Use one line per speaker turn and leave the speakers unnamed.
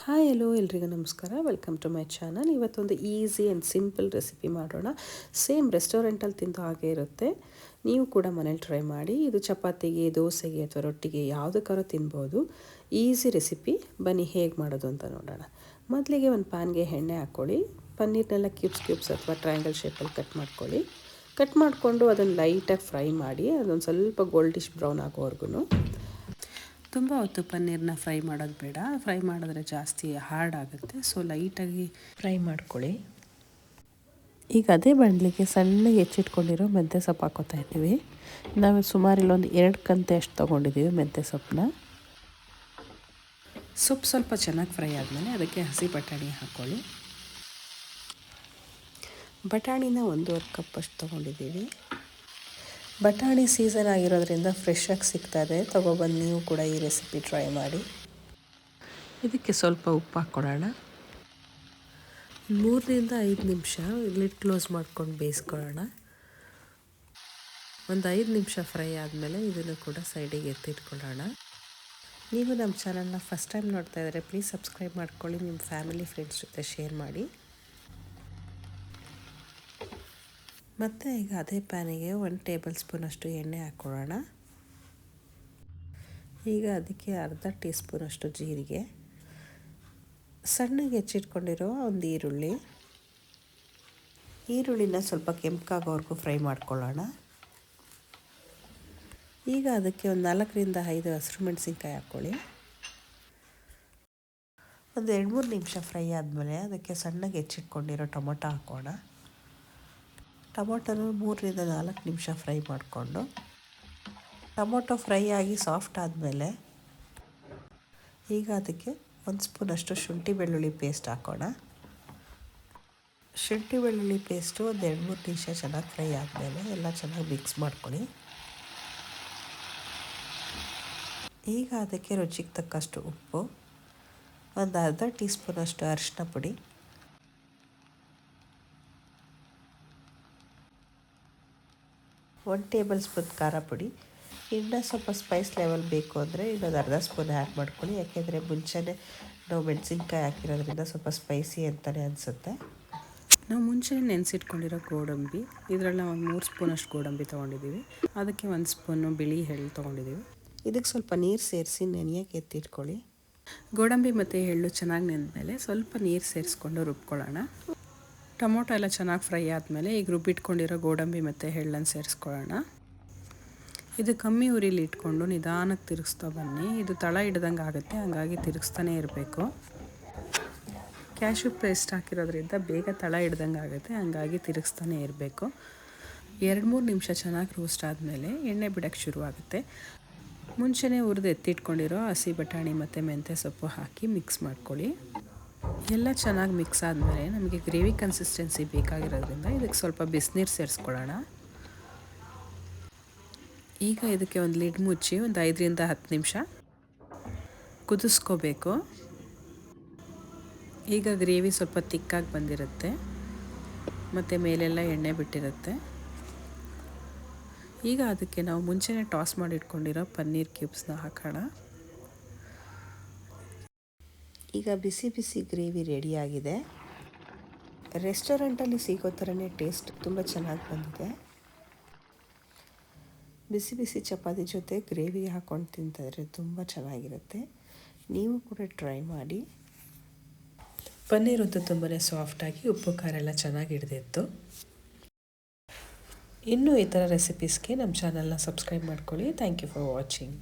Hi hello ಎಲ್ರಿಗೂ ನಮಸ್ಕಾರ. Welcome to my channel. ಇವತ್ತೊಂದು ಈಸಿ ಆ್ಯಂಡ್ ಸಿಂಪಲ್ ರೆಸಿಪಿ ಮಾಡೋಣ. ಸೇಮ್ ರೆಸ್ಟೋರೆಂಟಲ್ಲಿ ತಿಂದು ಹಾಗೆ ಇರುತ್ತೆ. ನೀವು ಕೂಡ ಮನೇಲಿ ಟ್ರೈ ಮಾಡಿ. ಇದು ಚಪಾತಿಗೆ, ದೋಸೆಗೆ ಅಥವಾ ರೊಟ್ಟಿಗೆ ಯಾವುದಕ್ಕಾದ್ರೂ ತಿನ್ಬೋದು. Easy recipe. ಬನ್ನಿ ಹೇಗೆ ಮಾಡೋದು ಅಂತ ನೋಡೋಣ. ಮೊದಲಿಗೆ ಒಂದು ಪ್ಯಾನ್ಗೆ ಎಣ್ಣೆ ಹಾಕ್ಕೊಳ್ಳಿ. ಪನ್ನೀರ್ನೆಲ್ಲ ಕ್ಯೂಬ್ಸ್ ಅಥವಾ ಟ್ರಯಾಂಗಲ್ ಶೇಪಲ್ಲಿ ಕಟ್ ಮಾಡ್ಕೊಳ್ಳಿ. ಕಟ್ ಮಾಡಿಕೊಂಡು ಅದನ್ನು ಲೈಟಾಗಿ ಫ್ರೈ ಮಾಡಿ. ಅದೊಂದು ಸ್ವಲ್ಪ ಗೋಲ್ಡಿಶ್ ಬ್ರೌನ್ ಆಗೋವರೆಗೂ. ತುಂಬ ಹೊತ್ತು ಪನ್ನೀರನ್ನ ಫ್ರೈ ಮಾಡೋದು ಬೇಡ. ಫ್ರೈ ಮಾಡಿದ್ರೆ ಜಾಸ್ತಿ ಹಾರ್ಡ್ ಆಗುತ್ತೆ. ಸೊ ಲೈಟಾಗಿ ಫ್ರೈ ಮಾಡ್ಕೊಳ್ಳಿ. ಈಗ ಅದೇ ಬಾಣಲಿಗೆ ಸಣ್ಣಗೆ ಹೆಚ್ಚಿಟ್ಕೊಂಡಿರೋ ಮೆಂತ್ಯ ಸೊಪ್ಪು ಹಾಕೋತಾ ಇದ್ದೀವಿ. ನಾವು ಸುಮಾರು ಇಲ್ಲೊಂದು 2 ಕಂತೆ ಅಷ್ಟು ತೊಗೊಂಡಿದ್ದೀವಿ ಮೆಂತ್ಯ ಸೊಪ್ಪನ್ನ. ಸೊಪ್ಪು ಸ್ವಲ್ಪ ಚೆನ್ನಾಗಿ ಫ್ರೈ ಆದಮೇಲೆ ಅದಕ್ಕೆ ಹಸಿ ಬಟಾಣಿ ಹಾಕ್ಕೊಳ್ಳಿ. ಬಟಾಣಿನ 1.5 ಕಪ್ ಅಷ್ಟು ತೊಗೊಂಡಿದ್ದೀವಿ. ಬಟಾಣಿ ಸೀಸನ್ ಆಗಿರೋದ್ರಿಂದ ಫ್ರೆಶ್ಶಾಗಿ ಸಿಗ್ತದೆ. ತೊಗೊಬಂದು ನೀವು ಕೂಡ ಈ ರೆಸಿಪಿ ಟ್ರೈ ಮಾಡಿ. ಇದಕ್ಕೆ ಸ್ವಲ್ಪ ಉಪ್ಪು ಹಾಕ್ಕೊಳ್ಳೋಣ. 3 ರಿಂದ 5 ನಿಮಿಷ ಲಿಡ್ ಕ್ಲೋಸ್ ಮಾಡ್ಕೊಂಡು ಬೇಯಿಸ್ಕೊಳ್ಳೋಣ. ಒಂದು 5 ನಿಮಿಷ ಫ್ರೈ ಆದಮೇಲೆ ಇದನ್ನು ಕೂಡ ಸೈಡಿಗೆ ಎತ್ತಿಟ್ಕೊಳ್ಳೋಣ. ನೀವು ನಮ್ಮ ಚಾನಲ್ನ ಫಸ್ಟ್ ಟೈಮ್ ನೋಡ್ತಾ ಇದ್ದರೆ ಪ್ಲೀಸ್ ಸಬ್ಸ್ಕ್ರೈಬ್ ಮಾಡ್ಕೊಳ್ಳಿ. ನಿಮ್ಮ ಫ್ಯಾಮಿಲಿ ಫ್ರೆಂಡ್ಸ್ ಜೊತೆ ಶೇರ್ ಮಾಡಿ. ಮತ್ತು ಈಗ ಅದೇ ಪ್ಯಾನಿಗೆ 1 ಟೇಬಲ್ ಸ್ಪೂನಷ್ಟು ಎಣ್ಣೆ ಹಾಕ್ಕೊಳ್ಳೋಣ. ಈಗ ಅದಕ್ಕೆ ಅರ್ಧ ಟೀ ಸ್ಪೂನಷ್ಟು ಜೀರಿಗೆ, ಸಣ್ಣಗೆ ಹೆಚ್ಚಿಟ್ಕೊಂಡಿರೋ ಒಂದು ಈರುಳ್ಳಿನ ಸ್ವಲ್ಪ ಕೆಂಪಗಾಗೋವರೆಗೂ ಫ್ರೈ ಮಾಡ್ಕೊಳ್ಳೋಣ. ಈಗ ಅದಕ್ಕೆ ಒಂದು 4 ರಿಂದ 5 ಹಸಿರು ಮೆಣಸಿನ್ಕಾಯಿ ಹಾಕ್ಕೊಳ್ಳಿ. ಒಂದು 2-3 ನಿಮಿಷ ಫ್ರೈ ಆದಮೇಲೆ ಅದಕ್ಕೆ ಸಣ್ಣಗೆ ಹೆಚ್ಚಿಟ್ಕೊಂಡಿರೋ ಟೊಮೊಟೊ ಹಾಕೋಣ. ಟೊಮೊಟೊನ 3 ರಿಂದ 4 ನಿಮಿಷ ಫ್ರೈ ಮಾಡಿಕೊಂಡು, ಟೊಮೊಟೊ ಫ್ರೈ ಆಗಿ ಸಾಫ್ಟ್ ಆದಮೇಲೆ ಈಗ ಅದಕ್ಕೆ 1 ಸ್ಪೂನಷ್ಟು ಶುಂಠಿ ಬೆಳ್ಳುಳ್ಳಿ ಪೇಸ್ಟ್ ಹಾಕೋಣ. ಶುಂಠಿ ಬೆಳ್ಳುಳ್ಳಿ ಪೇಸ್ಟು ಒಂದು 2-3 ನಿಮಿಷ ಚೆನ್ನಾಗಿ ಫ್ರೈ ಆದಮೇಲೆ ಎಲ್ಲ ಚೆನ್ನಾಗಿ ಮಿಕ್ಸ್ ಮಾಡ್ಕೊಳ್ಳಿ. ಈಗ ಅದಕ್ಕೆ ರುಚಿಗೆ ತಕ್ಕಷ್ಟು ಉಪ್ಪು, ಒಂದು ಅರ್ಧ ಟೀ ಸ್ಪೂನಷ್ಟು ಅರಿಶಿನ ಪುಡಿ, 1 ಟೇಬಲ್ ಸ್ಪೂನ್ ಖಾರ ಪುಡಿ. ಇನ್ನೂ ಸ್ವಲ್ಪ ಸ್ಪೈಸ್ ಲೆವೆಲ್ ಬೇಕು ಅಂದರೆ ಇನ್ನೊಂದು ಅರ್ಧ ಸ್ಪೂನ್ ಆ್ಯಡ್ ಮಾಡ್ಕೊಳ್ಳಿ. ಯಾಕೆಂದರೆ ಮುಂಚೆನೇ ನಾವು ಮೆಣಸಿನ್ಕಾಯಿ ಹಾಕಿರೋದ್ರಿಂದ ಸ್ವಲ್ಪ ಸ್ಪೈಸಿ ಅಂತಲೇ ಅನಿಸುತ್ತೆ. ನಾವು ಮುಂಚೆನೇ ನೆನೆಸಿಟ್ಕೊಂಡಿರೋ ಗೋಡಂಬಿ, ಇದರಲ್ಲಿ ನಾವು 3 ಸ್ಪೂನಷ್ಟು ಗೋಡಂಬಿ ತೊಗೊಂಡಿದ್ದೀವಿ. ಅದಕ್ಕೆ 1 ಸ್ಪೂನು ಬಿಳಿ ಎಳ್ಳು ತೊಗೊಂಡಿದ್ದೀವಿ. ಇದಕ್ಕೆ ಸ್ವಲ್ಪ ನೀರು ಸೇರಿಸಿ ನೆನೆಯೋಕ್ಕೆ ಎತ್ತಿಟ್ಕೊಳ್ಳಿ. ಗೋಡಂಬಿ ಮತ್ತು ಎಳ್ಳು ಚೆನ್ನಾಗಿ ನೆಂದಮೇಲೆ ಸ್ವಲ್ಪ ನೀರು ಸೇರಿಸ್ಕೊಂಡು ರುಬ್ಕೊಳ್ಳೋಣ. ಟೊಮೊಟೊ ಎಲ್ಲ ಚೆನ್ನಾಗಿ ಫ್ರೈ ಆದಮೇಲೆ ಈಗ ರುಬ್ಬಿಟ್ಕೊಂಡಿರೋ ಗೋಡಂಬಿ ಮತ್ತು ಎಳ್ಳನ್ನು ಸೇರಿಸ್ಕೊಳ್ಳೋಣ. ಇದು ಕಮ್ಮಿ ಉರಿಲಿ ಇಟ್ಕೊಂಡು ನಿಧಾನಕ್ಕೆ ತಿರುಗಿಸ್ತಾ ಬನ್ನಿ. ಇದು ತಳ ಹಿಡ್ದಂಗೆ ಆಗುತ್ತೆ, ಹಾಗಾಗಿ ತಿರುಗಿಸ್ತಾನೆ ಇರಬೇಕು. ಕ್ಯಾಶ್ಯೂ ಪೇಸ್ಟ್ ಹಾಕಿರೋದ್ರಿಂದ ಬೇಗ ತಳ ಹಿಡ್ದಂಗೆ ಆಗುತ್ತೆ, ಹಾಗಾಗಿ ತಿರುಗಿಸ್ತಾನೆ ಇರಬೇಕು. 2-3 ನಿಮಿಷ ಚೆನ್ನಾಗಿ ರೋಸ್ಟ್ ಆದಮೇಲೆ ಎಣ್ಣೆ ಬಿಡೋಕ್ಕೆ ಶುರುವಾಗುತ್ತೆ. ಮುಂಚೆನೇ ಹುರಿದು ಎತ್ತಿಟ್ಕೊಂಡಿರೋ ಹಸಿ ಬಟಾಣಿ ಮತ್ತು ಮೆಂತ್ಯ ಸೊಪ್ಪು ಹಾಕಿ ಮಿಕ್ಸ್ ಮಾಡ್ಕೊಳ್ಳಿ. ಎಲ್ಲ ಚೆನ್ನಾಗಿ ಮಿಕ್ಸ್ ಆದಮೇಲೆ ನಮಗೆ ಗ್ರೇವಿ ಕನ್ಸಿಸ್ಟೆನ್ಸಿ ಬೇಕಾಗಿರೋದ್ರಿಂದ ಇದಕ್ಕೆ ಸ್ವಲ್ಪ ಬಿಸಿನೀರು ಸೇರಿಸ್ಕೊಳ್ಳೋಣ. ಈಗ ಇದಕ್ಕೆ ಒಂದು ಲಿಡ್ ಮುಚ್ಚಿ ಒಂದು 5 ರಿಂದ 10 ನಿಮಿಷ ಕುದಿಸ್ಕೋಬೇಕು. ಈಗ ಗ್ರೇವಿ ಸ್ವಲ್ಪ ತಿಕ್ಕಾಗಿ ಬಂದಿರುತ್ತೆ ಮತ್ತು ಮೇಲೆಲ್ಲ ಎಣ್ಣೆ ಬಿಟ್ಟಿರುತ್ತೆ. ಈಗ ಅದಕ್ಕೆ ನಾವು ಮುಂಚೆನೇ ಟಾಸ್ ಮಾಡಿ ಇಟ್ಕೊಂಡಿರೋ ಪನ್ನೀರ್ ಕ್ಯೂಬ್ಸ್ನ ಹಾಕೋಣ. ಈಗ ಬಿಸಿ ಬಿಸಿ ಗ್ರೇವಿ ರೆಡಿಯಾಗಿದೆ. ರೆಸ್ಟೋರೆಂಟಲ್ಲಿ ಸಿಗೋ ಥರನೇ ಟೇಸ್ಟ್ ತುಂಬ ಚೆನ್ನಾಗಿ ಬಂದಿದೆ. ಬಿಸಿ ಬಿಸಿ ಚಪಾತಿ ಜೊತೆ ಗ್ರೇವಿ ಹಾಕ್ಕೊಂಡು ತಿಂತಿದ್ರೆ ತುಂಬ ಚೆನ್ನಾಗಿರುತ್ತೆ. ನೀವು ಕೂಡ ಟ್ರೈ ಮಾಡಿ. ಪನ್ನೀರಂತೂ ತುಂಬಾ ಸಾಫ್ಟಾಗಿ ಉಪ್ಪು ಖಾರ ಎಲ್ಲ ಚೆನ್ನಾಗಿ ಹಿಡಿದಿತ್ತು. ಇನ್ನೂ ಈ ಥರ ರೆಸಿಪೀಸ್ಗೆ ನಮ್ಮ ಚಾನಲ್ನ ಸಬ್ಸ್ಕ್ರೈಬ್ ಮಾಡ್ಕೊಳ್ಳಿ. Thank you for watching.